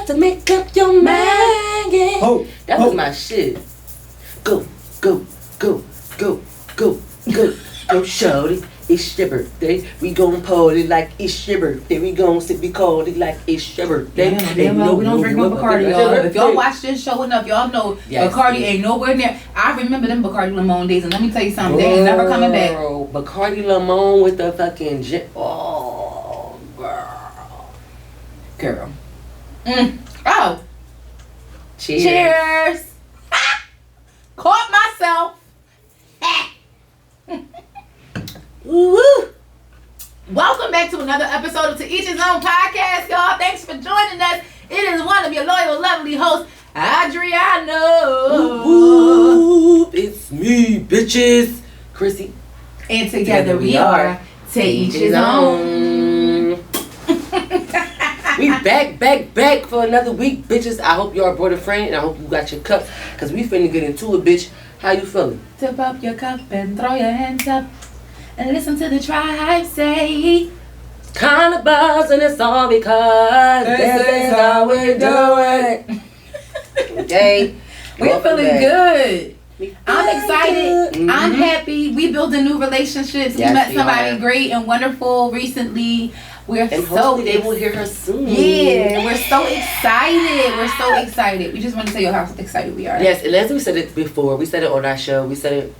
to make up your mind, yeah. That was my shit. Go, go, go, go, go, go, go, shorty. It's your birthday. We gon' party like it's your birthday. We gon' sit Bacardi like it's your birthday. Well, we don't drink no Bacardi, y'all. If y'all watch this show enough, y'all know Bacardi ain't nowhere near. I remember them Bacardi Limon days, and let me tell you something, they ain't never coming back. Bacardi Limon with the fucking oh, girl. Oh. Cheers. Caught myself. Woo! Welcome back to another episode of To Each His Own podcast, y'all. Thanks for joining us. It is one of your loyal, lovely hosts, Adriano. Woo-woo. It's me, bitches. Chrissy. And together we are To Each His Own. We back for another week, bitches. I hope y'all brought a friend, and I hope you got your cups, because we finna get into it, bitch. How you feeling? Tip up your cup and throw your hands up. And listen to the tribe say Carnivals, and it's all because this is how we do it. Okay. We're feeling good. I'm excited. Mm-hmm. I'm happy. We building new relationships. We met somebody great and wonderful recently. We're hopefully they will hear her soon. Yeah, we're so excited. We're so excited. We just want to tell you how excited we are. Yes, and as we said it before, we said it on our show, we said it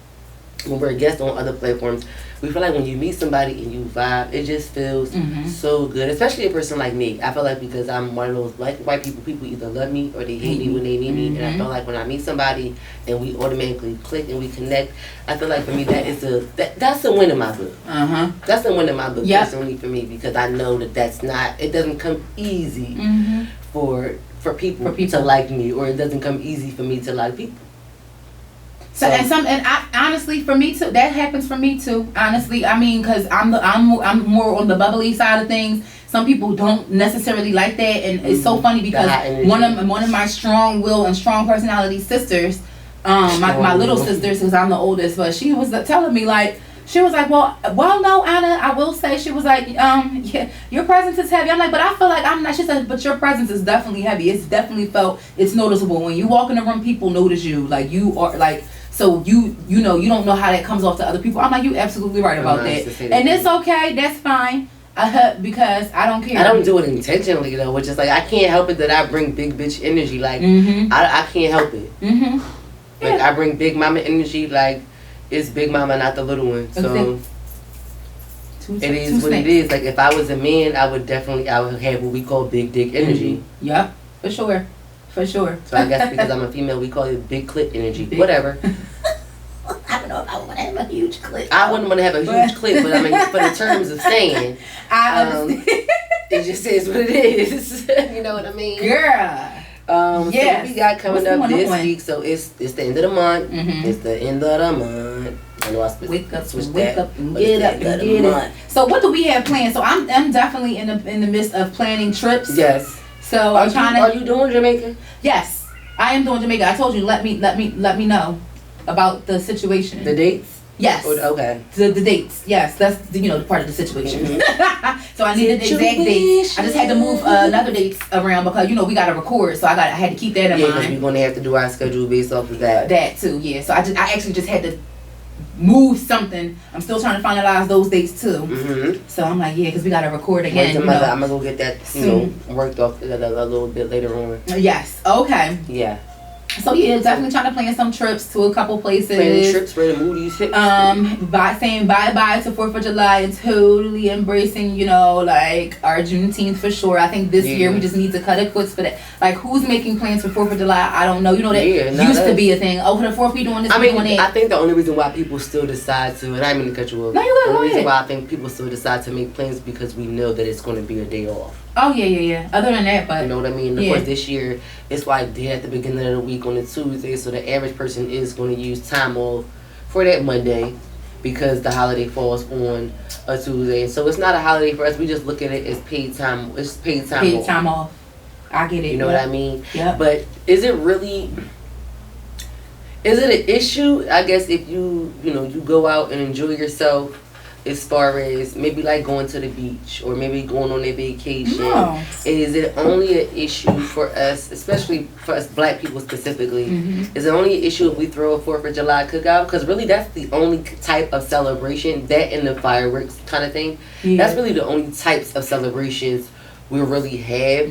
when we're a guest on other platforms. We feel like when you meet somebody and you vibe, it just feels so good. Especially a person like me. I feel like because I'm one of those like white people either love me or they hate me when they meet me. And I feel like when I meet somebody and we automatically click and we connect, I feel like for me that's a win in my book. That's a win in my book personally for me, because I know that it doesn't come easy for people to like me, or it doesn't come easy for me to like people. So and I honestly, for me too, that happens for me too. Honestly, I mean, because I'm more on the bubbly side of things. Some people don't necessarily like that, and it's so funny because one of my strong will and strong personality sisters, my little sisters, because I'm the oldest, but she was telling me like. She was like, well, no, Anna, I will say, she was like, yeah, your presence is heavy. I'm like, but I feel like I'm not. She said, but your presence is definitely heavy. It's definitely it's noticeable. When you walk in the room, people notice you. Like, you are, like, so you know, you don't know how that comes off to other people. I'm like, you absolutely right about that. And it's okay. That's fine. Because I don't care. I don't do it intentionally, though, which is like, I can't help it that I bring big bitch energy. Like, I can't help it. Like, I bring big mama energy, like, it's big mama, not the little one. So it is what it is. Like, if I was a man, I would have what we call big dick energy. Yep, for sure. So I guess because I'm a female, we call it big clit energy. Whatever. I don't know if I want to have a huge clit. I wouldn't want to have a huge clit, but I mean, for the terms of saying, I understand. It just is what it is. You know what I mean? Girl. So what we got coming up this week, so it's the end of the month. It's the end of the month. I know I wake up and get up. So what do we have planned? So I'm definitely in the midst of planning trips. Yes. So Are you doing Jamaica? Yes, I am doing Jamaica. I told you, let me know about the situation. The dates? Yes. Okay. The dates. Yes, that's the part of the situation. So I needed the exact dates. I just had to move another dates around because we got to record, so I had to keep that in mind. Yeah, we're gonna have to do our schedule based off of that. That too, yeah. So I actually just had to move something. I'm still trying to finalize those dates too. So I'm like, because we got to record again. I'm gonna go get that worked off a little bit later on. Yes. Okay. Yeah. So definitely trying to plan some trips to a couple places. Planning trips where the moodies hit. Saying bye to 4th of July and totally embracing, like our Juneteenth for sure. I think this year we just need to cut it quits for that. Like, who's making plans for 4th of July? I don't know. That used to be a thing. Oh, for the 4th we doing this. I think the only reason why people still decide to, and I didn't mean to cut you off. No, you go ahead. The only reason why I think people still decide to make plans because we know that it's going to be a day off. Oh, yeah. Other than that, but... You know what I mean? Of course, this year, it's like they at the beginning of the week on a Tuesday, so the average person is going to use time off for that Monday because the holiday falls on a Tuesday. So it's not a holiday for us. We just look at it as paid time. It's paid time off. Paid time off. I get it. You know what I mean? Yeah. But is it an issue? I guess if you go out and enjoy yourself, as far as maybe like going to the beach or maybe going on a vacation. No. Is it only an issue for us, especially for us black people specifically? Is it only an issue if we throw a 4th of July cookout? Because really that's the only type of celebration, that and the fireworks kind of thing. That's really the only types of celebrations we really have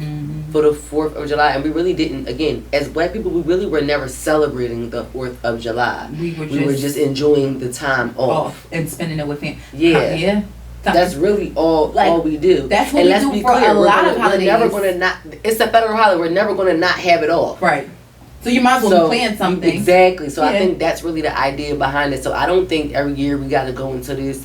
for the 4th of July. And we really didn't, again, as black people, we really were never celebrating the 4th of July. We were just enjoying the time off. And spending it with family. Yeah. That's really all we do. That's what we do for a lot of holidays. We're never gonna it's a federal holiday. We're never going to not have it off. Right. So you might as well plan something. Exactly. So I think that's really the idea behind it. So I don't think every year we got to go into this.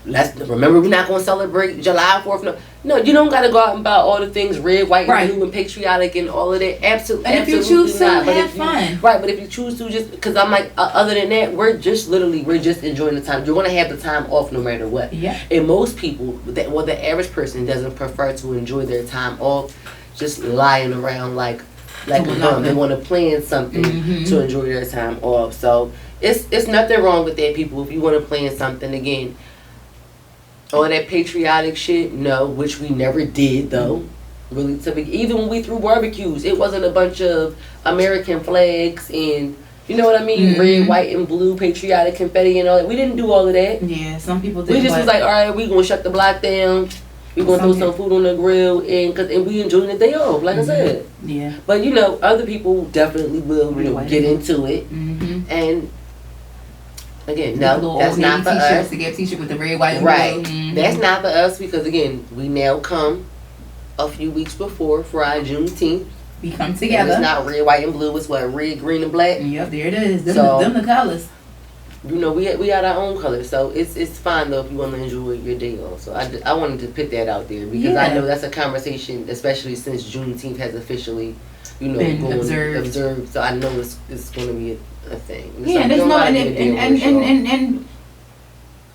Remember, we're not going to celebrate July 4th. No, you don't got to go out and buy all the things red, white, and blue, and patriotic and all of that. Absolutely. And if you choose to, have fun. Right, but if you choose to, just because I'm like, other than that, we're just enjoying the time. You're going to have the time off no matter what. Yeah. And most people, the average person doesn't prefer to enjoy their time off just lying around like a bum. They want to plan something to enjoy their time off. So it's nothing wrong with that, people. If you want to plan something, again, all that patriotic shit, no, which we never did though. Really, even when we threw barbecues, it wasn't a bunch of American flags and you know what I mean, red, white, and blue patriotic confetti and all that. We didn't do all of that. Yeah, some people did. We just was like, all right, we gonna shut the block down. We gonna throw some food on the grill and we enjoying the day off, like I said. Yeah. But other people definitely will get into it and. Again, no, that's not for us. To get a t-shirt with the red, white, and blue. That's not for us because, again, we now come a few weeks before for our Juneteenth. We come together. And it's not red, white, and blue. It's what, red, green, and black. Yep, there it is. Them the colors. We got our own colors, so it's fine though if you want to enjoy your day off. So I wanted to put that out there because I know that's a conversation, especially since Juneteenth has officially, been observed. So I know it's going to be a thing. Yeah, there's no and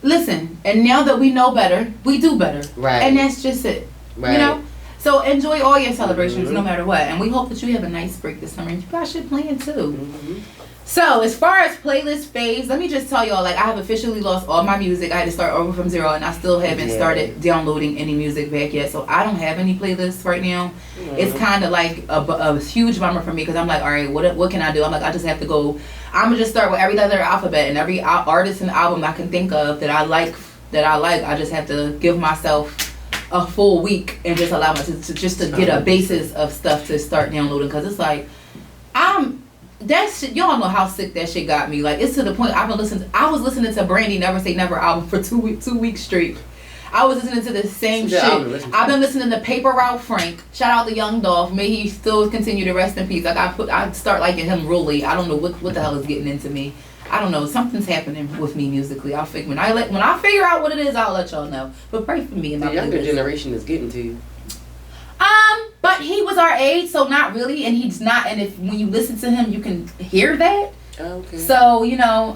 listen. And now that we know better, we do better. Right. And that's just it. Right. So enjoy all your celebrations, no matter what. And we hope that you have a nice break this summer. And you guys should plan too. So as far as playlist phase, let me just tell y'all, I have officially lost all my music. I had to start over from zero, and I still haven't started downloading any music back yet. So I don't have any playlists right now. It's kind of like a huge bummer for me because I'm like, all right, what can I do? I'm like, I just have to go. I'm gonna just start with every letter alphabet and every artist and album I can think of that I like. I just have to give myself a full week and just allow myself to get a basis of stuff to start downloading because it's like that shit, y'all know how sick that shit got me. Like, it's to the point I was listening to Brandy Never Say Never album for 2 weeks straight. I was listening to the same shit. I've been listening to Paper Route Frank. Shout out to Young Dolph. May he still continue to rest in peace. I start liking him really. I don't know what the hell is getting into me. I don't know. Something's happening with me musically. When I figure out what it is, I'll let y'all know. But pray for me and my younger generation is getting to you. But he was our age, so not really, and he's not. And when you listen to him, you can hear that. Okay. So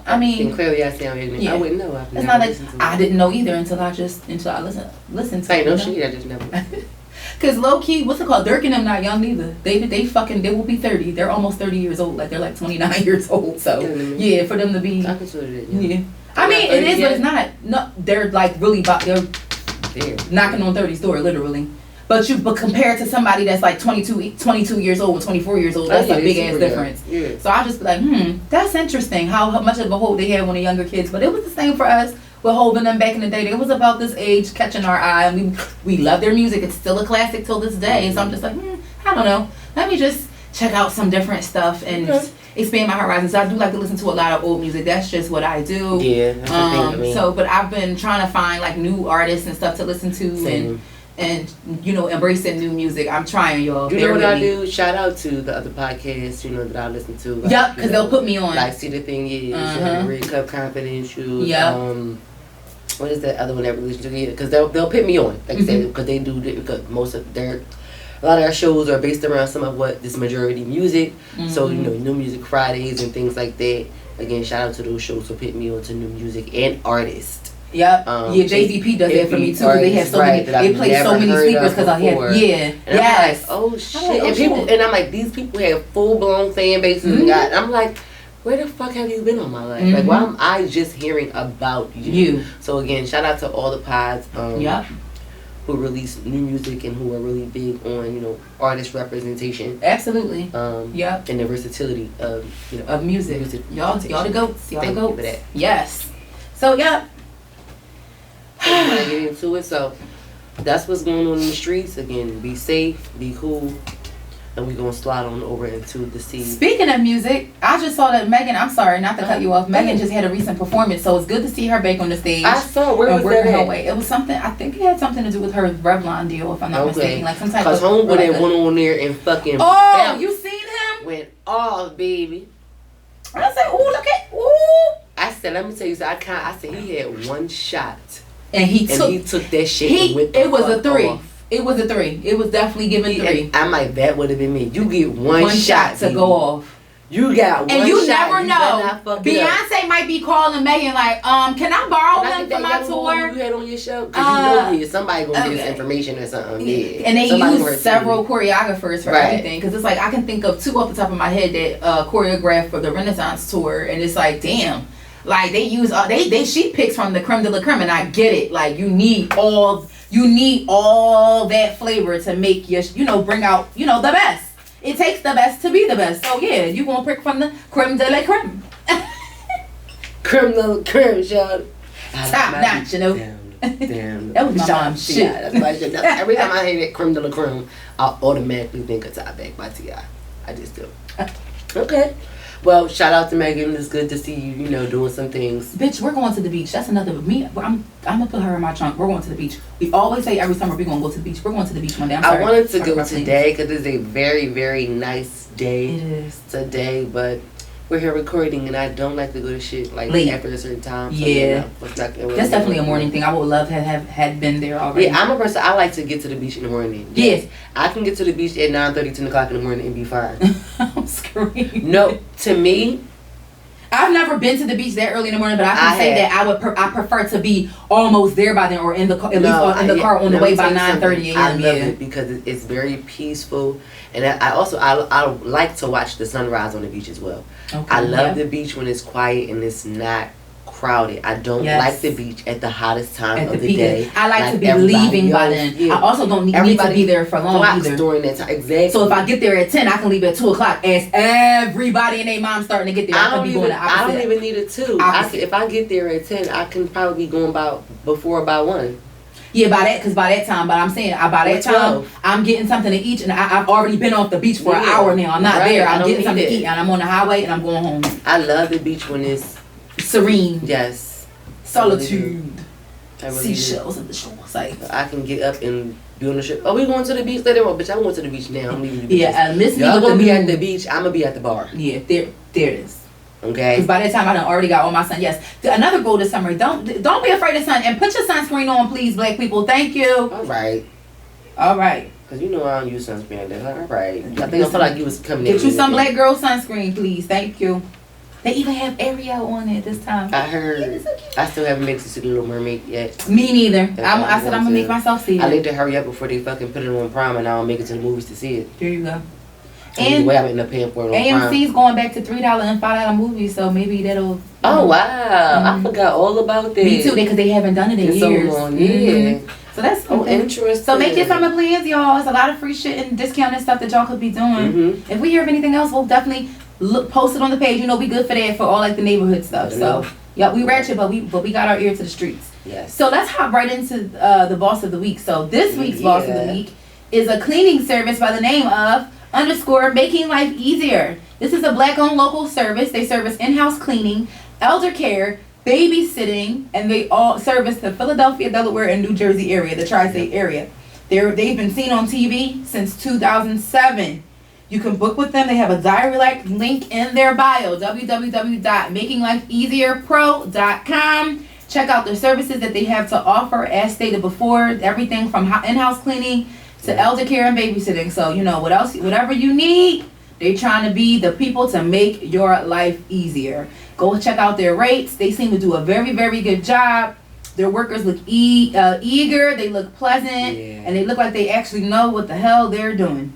I mean. And clearly, I sound ignorant. Yeah. I wouldn't know. It's not like I didn't know either until I listened to. Ain't no shit. I just never. Cause low key, what's it called? Dirk and them not young neither. They will be 30. They're almost 30 years old. Like they're like 29 years old. So yeah, for them to be. I consider it. Yeah. I mean, it is, but it's not. No, they're like really they're knocking on 30's door, literally. But compared to somebody that's like 22 years old and 24 years old, that's a big ass difference. Yeah. So I just be like, that's interesting how much of a hold they had when they're younger kids. But it was the same for us with holding them back in the day. It was about this age catching our eye, and we love their music. It's still a classic till this day. So I'm just like, I don't know. Let me just check out some different stuff and expand my horizons. I do like to listen to a lot of old music. That's just what I do. Yeah. That's the thing for me. So, but I've been trying to find like new artists and stuff to listen to and embracing new music. I'm trying, y'all. You know what I do? Shout out to the other podcasts, that I listen to. Like, yep, because they'll put me on. Like, See the Thing Is, Red Cup Confidential. Yep. What is that other one that we listen to? Because they'll put me on, like I said, because they do, because a lot of their shows are based around some of what this majority music. So, New Music Fridays and things like that. Again, shout out to those shows for putting me on to new music and artists. Yep. JZP does that for me too. They have so many. They play so many speakers because I have. Yeah. And I'm like, oh shit! And I'm like, these people have full blown fan bases, and I'm like, where the fuck have you been all my life? Like, why am I just hearing about you? So again, shout out to all the pods who release new music and who are really big on, you know, artist representation. Absolutely. And the versatility of, you know, of music. Y'all the goats. Y'all the goats. For that. Yes. So get into it. So that's what's going on in the streets. Again, be safe, be cool. And we're going to slide on over into the scene. Speaking of music, I just saw that Megan, I'm sorry, not to cut you off. Megan just had a recent performance, so it's good to see her back on the stage. I saw, where was that at? It was something, I think it had something to do with her Revlon deal, if I'm not mistaken. Like some type of... Because homeboy that went on there and fucking... Oh, bounced. You seen him? Went off, baby. I said, ooh, look at... Ooh. I said, let me tell you, so I said he had one shot. And he took that shit and went It was a 3. Off. It was a 3. It was definitely given 3. I'm like, that would have been me. You get one shot to go off. You got one shot. And you never know. Beyonce might be calling Megan like, can I borrow him for my tour? You had on your show? Because you know somebody gonna get this information or something. Yeah. And they use several choreographers for everything. Because it's like, I can think of 2 off the top of my head that choreographed for the Renaissance tour. And it's like, damn. Like, they use, she picks from the Crème de Le Crème. And I get it. Like, you need all that flavor to make your, you know, bring out, you know, the best. It takes the best to be the best. So yeah, you gonna pick from the Crème de La Crème. Crème de La Crème, y'all. Top notch, you know. Damn. That was my mom's shit. Yeah, that's my shit. Every time I hear that Crème de La Crème, I automatically think of Top Back by T.I. I just do. Okay. Well, shout out to Megan. It's good to see you, you know, doing some things. Bitch, we're going to the beach. That's another me. I'm gonna put her in my trunk. We're going to the beach. We always say every summer we're gonna go to the beach. We're going to the beach one day. I wanted to go today because it's a very, very nice day. It is today, but we're here recording, and I don't like to go to shit like late after a certain time. So, yeah, that's definitely a morning thing. I would love to have had been there already. Yeah, I'm a person. I like to get to the beach in the morning. Yes, I can get to the beach at 9:30, 10 o'clock in the morning and be fine. I'm screaming. No, to me. I've never been to the beach that early in the morning, but I can say that I prefer to be almost there by then, or in the car, in the car on the way by 9:30 a.m. I love it because it's very peaceful, and I like to watch the sunrise on the beach as well. Okay, I love the beach when it's quiet and it's not crowded. I don't like the beach at the hottest time of the day. I like to be leaving by then. Yeah. I also don't need to be there for long either. During that time, exactly. So if I get there at 10, I can leave at 2 o'clock. As everybody and their mom starting to get there, I don't even need it 2. If I get there at 10, I can probably be going about 1. Yeah, because by that time, but I'm saying by that time, I'm getting something to eat, and I've already been off the beach for an hour now. I'm not there. I'm getting something to eat, and I'm on the highway, and I'm going home. I love the beach when it's serene. Yes. Solitude. Seashells at the shore. Like, I can get up and be on the ship. Oh, we going to the beach later on? Bitch, I'm going to the beach now. I'm leaving the beach. Yeah, miss me. Y'all gonna be at the beach. I'm gonna be at the bar. Yeah, there it is. Okay. Because by that time I done already got all my sun. Yes. Another goal this summer. Don't be afraid of sun, and put your sunscreen on, please, black people. Thank you. All right. Because you know I don't use sunscreen. All right. I think I feel like you was coming in. Get you some black girl sunscreen, please. Thank you. They even have Ariel on it this time. I heard. I still haven't made it to the Little Mermaid yet. Me neither. I said I'm going to make myself see it. I need to hurry up before they fucking put it on Prime and I don't make it to the movies to see it. There you go. And way I end up paying for it on AMC's going back to $3 and $5 movies, so maybe that'll... Oh, wow. I forgot all about that. Me too, because they haven't done it in years. So long, yeah. So that's interesting. So make your summer plans, y'all. It's a lot of free shit and discounted stuff that y'all could be doing. If we hear of anything else, we'll definitely post it on the page. You know, we good for that, for all like the neighborhood stuff. So yeah, we ratchet, but we got our ear to the streets. Yes. So let's hop right into the boss of the week. So this week's boss of the week is a cleaning service by the name of _Making Life Easier. This is a black-owned local service. They service in-house cleaning, elder care, babysitting, and they all service the Philadelphia, Delaware, and New Jersey area, the tri-state area. They've been seen on TV since 2007. You can book with them. They have a direct link in their bio, www.makinglifeeasierpro.com. Check out the services that they have to offer, as stated before, everything from in-house cleaning to elder care and babysitting. So, you know, whatever you need, they're trying to be the people to make your life easier. Go check out their rates. They seem to do a very, very good job. Their workers look eager. They look pleasant. And they look like they actually know what the hell they're doing.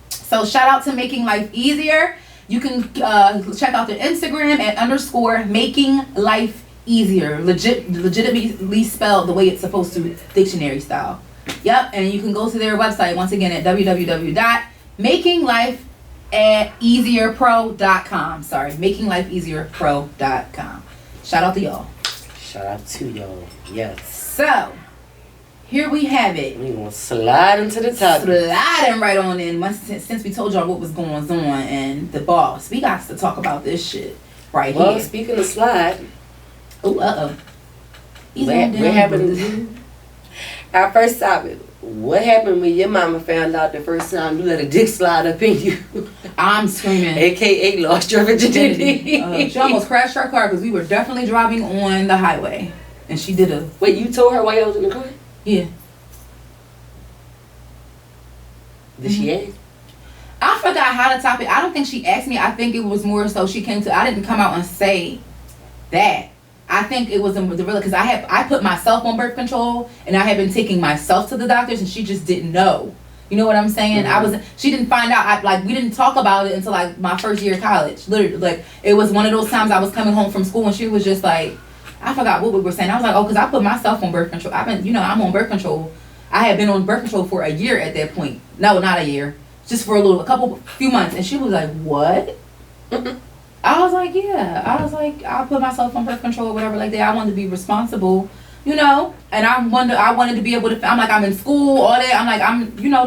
So shout out to Making Life Easier. You can check out their Instagram at _making_life_easier. Legitimately spelled the way it's supposed to, dictionary style. Yep, and you can go to their website once again at www.makinglifeeasierpro.com. Sorry, makinglifeeasierpro.com. Shout out to y'all. Shout out to y'all. Yes. So, here we have it. We're going to slide into the topic. Sliding right on in. Since we told y'all what was going on and the boss, we got to talk about this shit right here. Well, speaking of slide. Oh, uh-oh. What happened? Our first topic. What happened when your mama found out the first time you let a dick slide up in you? I'm screaming. AKA lost your virginity. She almost crashed her car because we were definitely driving on the highway. And she did a... Wait, you told her while you was in the car? Yeah. Did she ask? I forgot how to top it. I don't think she asked me. I think it was more so she came to... I didn't come out and say that. I think it was the real, because I put myself on birth control and I had been taking myself to the doctors and she just didn't know. You know what I'm saying? Mm-hmm. She didn't find out. We didn't talk about it until like my first year of college. Literally, like it was one of those times I was coming home from school and she was just like, I forgot what we were saying. I was like, oh, because I put myself on birth control. I'm on birth control. I had been on birth control for a year at that point. No, not a year. Just for a few months. And she was like, what? I was like, yeah. I was like, I put myself on birth control or whatever like that. I wanted to be responsible, and I wanted to be able to, I'm in school, all that. I'm like,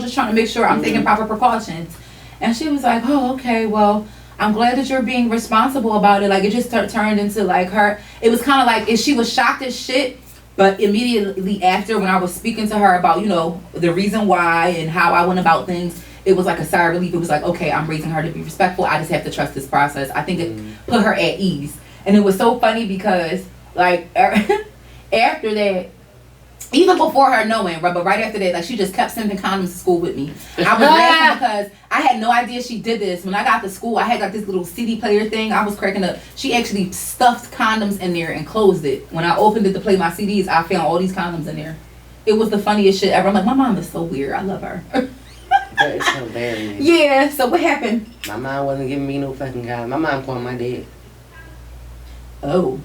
just trying to make sure I'm taking proper precautions. And she was like, oh, okay, well, I'm glad that you're being responsible about it. Like, it just turned into like her, it was kind of like, she was shocked as shit, but immediately after when I was speaking to her about, the reason why and how I went about things, it was like a sigh of relief. It was like, okay, I'm raising her to be respectful. I just have to trust this process. I think it put her at ease. And it was so funny because, like, after that, even before her knowing, but right after that, like, she just kept sending condoms to school with me. I was laughing because I had no idea she did this. When I got to school, I had like this little CD player thing. I was cracking up. She actually stuffed condoms in there and closed it. When I opened it to play my CDs, I found all these condoms in there. It was the funniest shit ever. I'm like, my mom is so weird. I love her. That is hilarious. Yeah, so what happened? My mom wasn't giving me no fucking guy. My mom called my dad. Oh.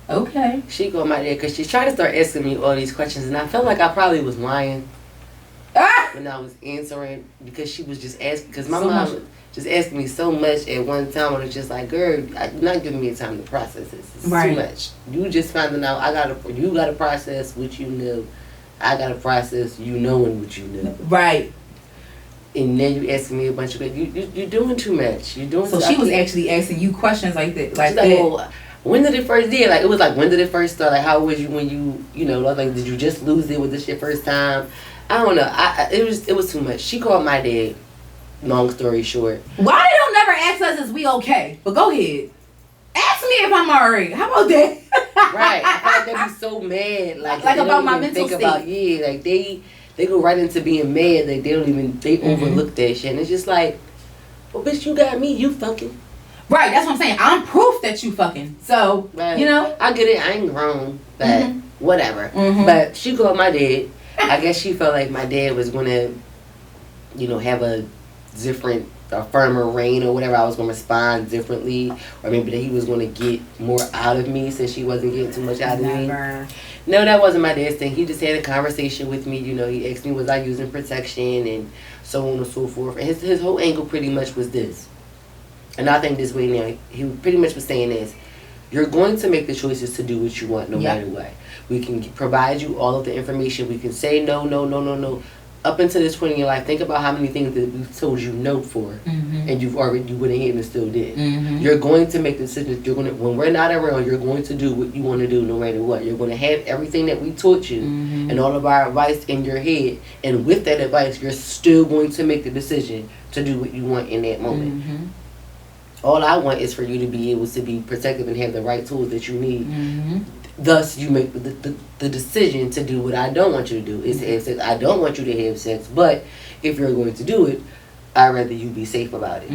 Okay. She called my dad because she tried to start asking me all these questions, and I felt like I probably was lying when I was answering because she was just asking. Because my mom was just asking me so much at one time, and it was just like, girl, you're not giving me time to process this. It's too much. You just finding out. You gotta process what you know. I gotta process you knowing what you know. Right. And then you asking me a bunch of you're doing too much. You're doing. So she was actually asking you questions like that, like that. Well, when did it first did? Like it was like when did it first start? Like how was you when you like did you just lose it? Was this your first time? I don't know. It was too much. She called my dad. Long story short. Why they don't never ask us is we okay? But go ahead. Ask me if I'm alright. How about that? Right. I feel like they'd be so mad. Like about my mental state. Like they go right into being mad. Like they overlook that shit. And it's just like, well, bitch, you got me. You fucking. Right. That's what I'm saying. I'm proof that you fucking. So, right. I get it. I ain't grown. But whatever. But she called my dad. I guess she felt like my dad was going to, have a firmer reign or whatever. I was going to respond differently. Or maybe that he was going to get more out of me since she wasn't getting too much out of me. No, that wasn't my dad's thing. He just had a conversation with me. He asked me, was I using protection and so on and so forth. And his whole angle pretty much was this. And I think this way now, he pretty much was saying this. You're going to make the choices to do what you want no matter what. We can provide you all of the information. We can say no. Up until this point in your life, think about how many things that we've told you no for, and you went ahead and still did. You're going to make decisions. When we're not around, you're going to do what you want to do no matter what. You're going to have everything that we taught you and all of our advice in your head. And with that advice, you're still going to make the decision to do what you want in that moment. All I want is for you to be able to be protective and have the right tools that you need. Thus, you make the decision to do what I don't want you to do. Is have sex. I don't want you to have sex, but if you're going to do it, I'd rather you be safe about it.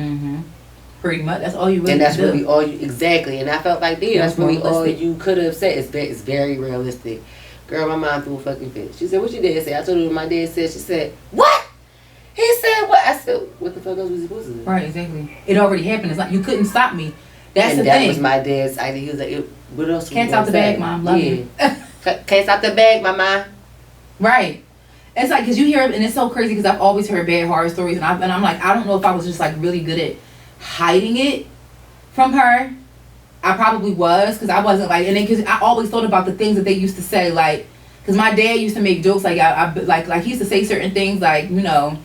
Pretty much. That's all you really And that's do. really all you... Exactly. And I felt like, that's really realistic. all you could have said. It's very realistic. Girl, my mom threw a fucking fit. She said, what your dad say? I told her what my dad said. She said, what? He said what? I said, what the fuck fuck else was he supposed to do? Right, exactly. It already happened. It's like you couldn't stop me. That's and the that thing. was my dad's idea. He was like, what else? Can't stop the bag, Mom. Love you. Can't stop the bag, Mama. Right. It's like, because you hear, and it's so crazy because I've always heard bad horror stories, and I'm like, I don't know if I was just like really good at hiding it from her. I probably was, because I wasn't like, and then because I always thought about the things that they used to say, like, because my dad used to make jokes like like he used to say certain things like the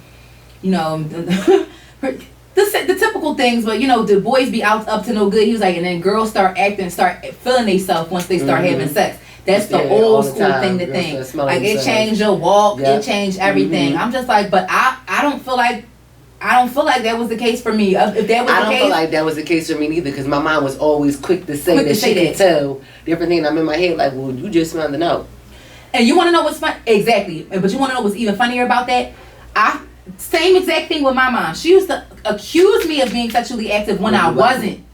typical things, but the boys be out up to no good. He was like, and then girls start feeling themselves once they start having sex. That's the old school thing to think. Like it changed your walk, it changed everything. I'm just like, but I don't feel like that was the case for me. If that was I the don't case, feel like that was the case for me neither, because my mom was always quick to say that she could tell different things. I'm in my head like, well, you just smelled the note. And you want to know what's fun? Exactly. But you want to know what's even funnier about that? Same exact thing with my mom. She used to accuse me of being sexually active when I wasn't.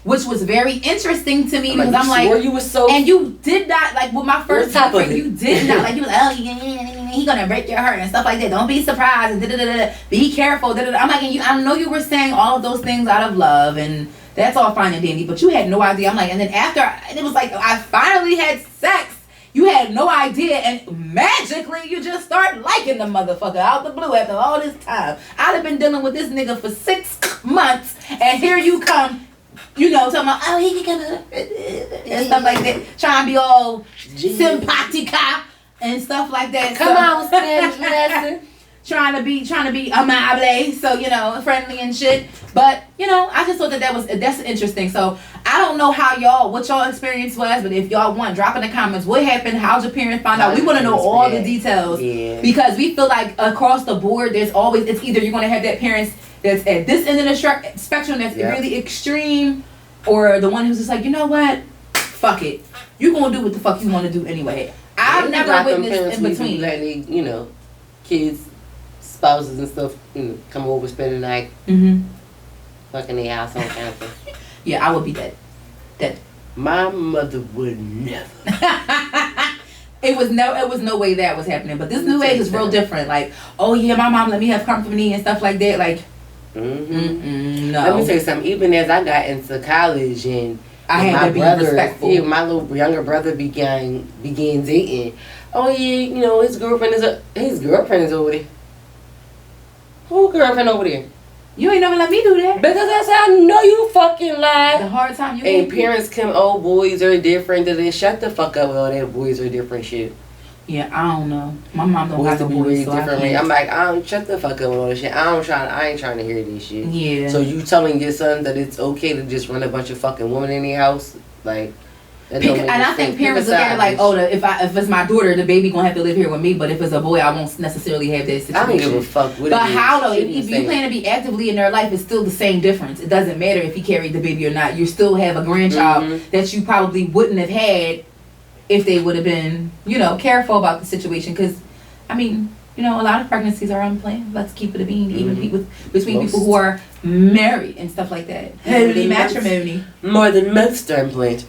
Which was very interesting to me, because I'm like, you were so, and you did not, like with my first boyfriend, you did not, like you was like, oh, he gonna break your heart and stuff like that. Don't be surprised and be careful. I'm like, and I know you were saying all of those things out of love, and that's all fine and dandy, but you had no idea. I'm like, and then after it was like I finally had sex, you had no idea, and magically you just start liking the motherfucker out the blue after all this time. I'd have been dealing with this nigga for 6 months, and here you come. Talking about, oh, he can come and stuff like that. Trying to be all simpatica and stuff like that. Come on, Spanish lesson. Trying to be amable, so, friendly and shit. But, I just thought that's interesting. So, I don't know what y'all experience was, but if y'all want, drop in the comments. What happened? How'd your parents find out? We want to know all the details. Yeah. Because we feel like across the board, it's either you're going to have that parents that's at this end of the spectrum that's really extreme, or the one who's just like, you know what? Fuck it. You're going to do what the fuck you want to do anyway. I've never witnessed in between. Letting, kids, spouses and stuff, come over, spend the night, fucking their house on campus. Yeah, I would be dead. My mother would never. It was no way that was happening. But this new age is real different. Like, oh yeah, my mom let me have company and stuff like that. Like, no. Let me tell you something. Even as I got into college and I had to be respectful. Yeah, my little younger brother began dating. Oh yeah, his girlfriend is over there. Who girlfriend over there? You ain't never let me do that. Because that's how I know you fucking lie. The hard time you and parents come, oh, boys are different. Then shut the fuck up with all that boys are different shit. Yeah, I don't know. My mom don't have to be really different. I'm like, shut the fuck up with all this shit. I ain't trying to hear this shit. Yeah. So you telling your son that it's okay to just run a bunch of fucking women in their house? Like, and I think parents look at it like, oh, if it's my daughter, the baby gonna have to live here with me. But if it's a boy, I won't necessarily have that situation. I don't give a fuck. But how though? If you plan to be actively in their life, it's still the same difference. It doesn't matter if he carried the baby or not. You still have a grandchild that you probably wouldn't have had if they would have been, careful about the situation. Because, a lot of pregnancies are unplanned. Let's keep it a bean. Even between people who are married and stuff like that. Holy matrimony. More than most are unplanned.